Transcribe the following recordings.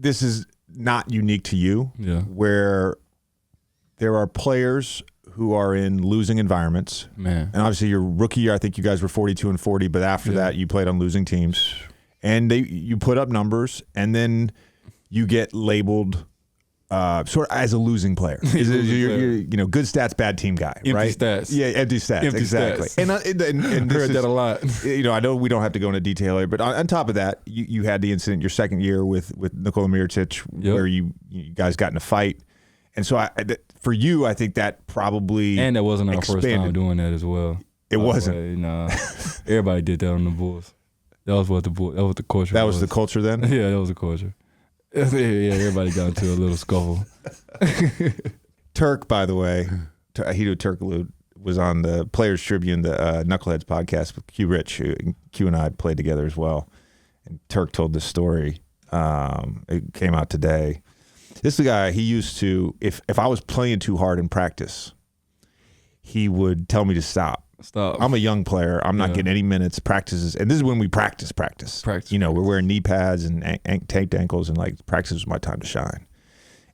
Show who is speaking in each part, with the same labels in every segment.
Speaker 1: this is not unique to you, where there are players who are in losing environments.
Speaker 2: Man.
Speaker 1: And obviously your rookie year, I think you guys were 42-40, but after that you played on losing teams. And you put up numbers, and then you get labeled sort of as a losing player. You're good stats, bad team guy,
Speaker 2: empty
Speaker 1: right?
Speaker 2: Stats.
Speaker 1: Yeah, empty stats, exactly.
Speaker 2: Stats. And
Speaker 1: this
Speaker 2: heard that a lot.
Speaker 1: I know we don't have to go into detail here, but on top of that, you had the incident your second year with Nikola Mirotić, where you guys got in a fight. And so for you, I think that probably
Speaker 2: and that wasn't our first time doing that as well.
Speaker 1: It wasn't.
Speaker 2: Nah, everybody did that on the Bulls. That was what the culture.
Speaker 1: That was the culture then.
Speaker 2: Yeah, that was the culture. Yeah, everybody got into a little scuffle.
Speaker 1: Turk, by the way, Hedo Turkoglu was on the Players Tribune, the Knuckleheads podcast with Q Rich. Q and I played together as well. And Turk told this story. It came out today. This is the guy, he used to, if I was playing too hard in practice, he would tell me to stop. I'm a young player. I'm not getting any minutes, practices. And this is when we practice. We're wearing knee pads and taped ankles, and like practice was my time to shine.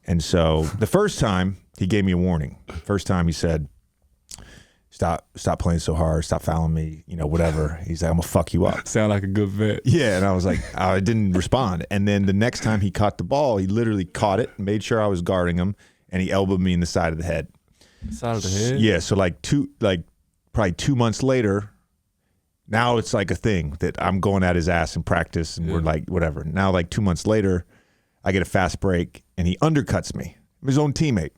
Speaker 1: And so the first time he gave me a warning. First time he said, stop playing so hard, stop fouling me, whatever. He's like, I'm gonna fuck you up.
Speaker 2: Sound like a good vet.
Speaker 1: Yeah, and I was like, I didn't respond. And then the next time he caught the ball, he literally caught it, made sure I was guarding him, and he elbowed me in the side of the head.
Speaker 2: Side of the head?
Speaker 1: Yeah, so probably 2 months later, now it's like a thing that I'm going at his ass in practice, and we're like, whatever. Now, like 2 months later, I get a fast break, and he undercuts me, his own teammate,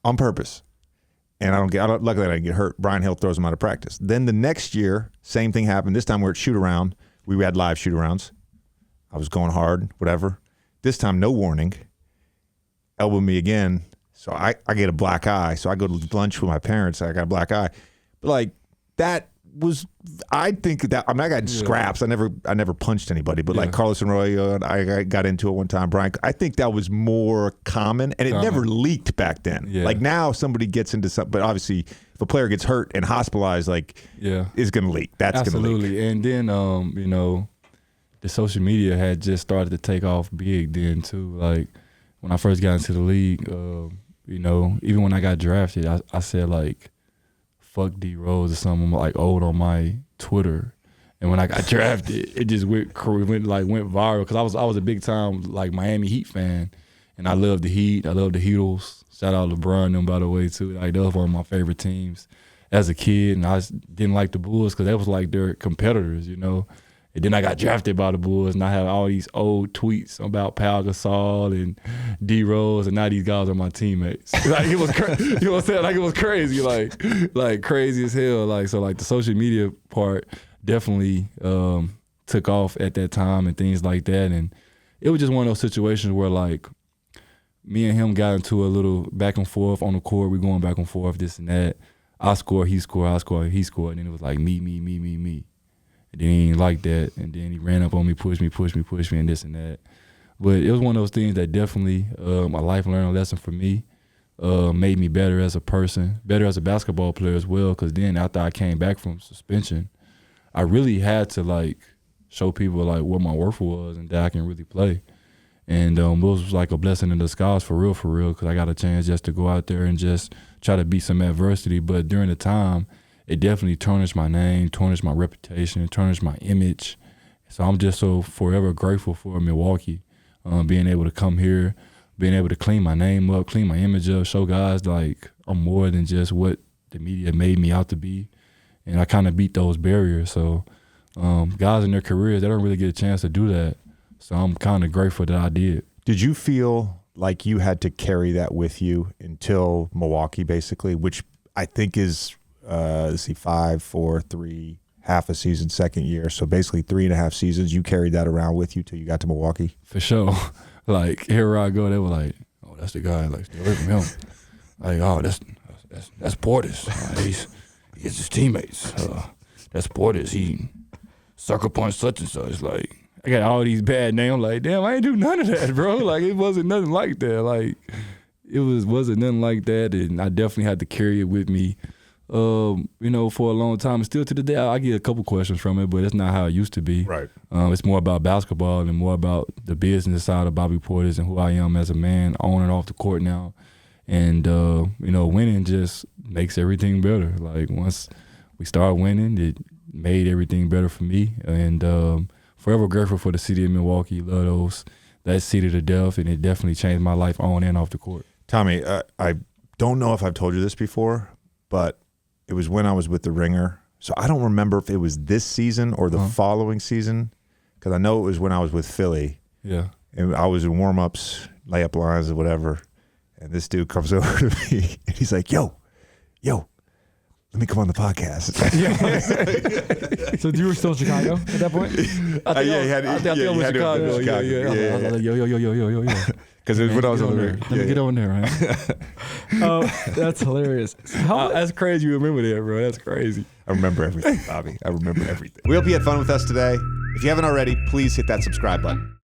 Speaker 1: on purpose. And luckily I didn't get hurt. Brian Hill throws him out of practice. Then the next year, same thing happened. This time we're at shoot around. We had live shoot arounds. I was going hard, whatever. This time, no warning. Elbow me again. So I get a black eye. So I go to lunch with my parents. I got a black eye. But like that was, I think that, I got scraps. I never punched anybody, but like Carlos Arroyo and I got into it one time. Brian, I think that was more common, and it never leaked back then. Yeah. Like now somebody gets into something, but obviously if a player gets hurt and hospitalized, it's going to leak. That's going to leak.
Speaker 2: Absolutely. And then, the social media had just started to take off big then too. Like when I first got into the league, even when I got drafted, I said like, fuck D Rose or something like old on my Twitter, and when I got drafted, it just went viral because I was a big time like Miami Heat fan, and I love the Heat. I love the Heatles. Shout out LeBron and them, by the way, too. Like that was one of my favorite teams as a kid, and I didn't like the Bulls because that was like their competitors, And then I got drafted by the Bulls, and I have all these old tweets about Pau Gasol and D Rose, and now these guys are my teammates. Like it was, you know what I'm saying? Like it was crazy, like crazy as hell. Like so, like the social media part definitely took off at that time and things like that, and it was just one of those situations where like me and him got into a little back and forth on the court. We going back and forth, this and that. I score, he score, I score, he scored, and then it was like me. And then he didn't like that, and then he ran up on me, pushed me, and this and that. But it was one of those things that definitely a life learning lesson for me, made me better as a person, better as a basketball player as well, because then after I came back from suspension, I really had to like show people like what my worth was and that I can really play. And it was like a blessing in disguise for real, because I got a chance just to go out there and just try to beat some adversity. But during the time, it definitely tarnished my name, tarnished my reputation, tarnished my image. So I'm just so forever grateful for Milwaukee, being able to come here, being able to clean my name up, clean my image up, show guys like I'm more than just what the media made me out to be. And I kind of beat those barriers. So guys in their careers, they don't really get a chance to do that. So I'm kind of grateful that I did.
Speaker 1: Did you feel like you had to carry that with you until Milwaukee, basically, which I think is 5, 4, 3, half a season, second year. So basically 3.5 seasons, you carried that around with you till you got to Milwaukee?
Speaker 2: For sure. Like, here I go, they were like, oh, that's the guy, like, stay away from him. Like, oh, that's Portis. He gets his teammates. That's Portis. He sucker punch such and such. Like, I got all these bad names. I'm like, damn, I ain't do none of that, bro. Like, it wasn't nothing like that. Like, it wasn't nothing like that, and I definitely had to carry it with me. for a long time. And still to the day, I get a couple questions from it, but it's not how it used to be.
Speaker 1: Right.
Speaker 2: It's more about basketball and more about the business side of Bobby Portis and who I am as a man on and off the court now. And, winning just makes everything better. Like, once we start winning, it made everything better for me. And forever grateful for the city of Milwaukee. Love that city to death, and it definitely changed my life on and off the court.
Speaker 1: Tommy, I don't know if I've told you this before, but it was when I was with the Ringer. So I don't remember if it was this season or the following season, because I know it was when I was with Philly.
Speaker 2: Yeah.
Speaker 1: And I was in warm-ups, layup lines or whatever. And this dude comes over to me and he's like, yo, let me come on the podcast.
Speaker 2: So you were still in Chicago at that point? I think I was in Chicago. Yeah. I was like, yo.
Speaker 1: Because it was when I was on there.
Speaker 2: Let me get on there, man.
Speaker 3: That's hilarious.
Speaker 2: That's crazy you remember that, bro. That's crazy.
Speaker 1: I remember everything, Bobby. I remember everything. We hope you had fun with us today. If you haven't already, please hit that subscribe button.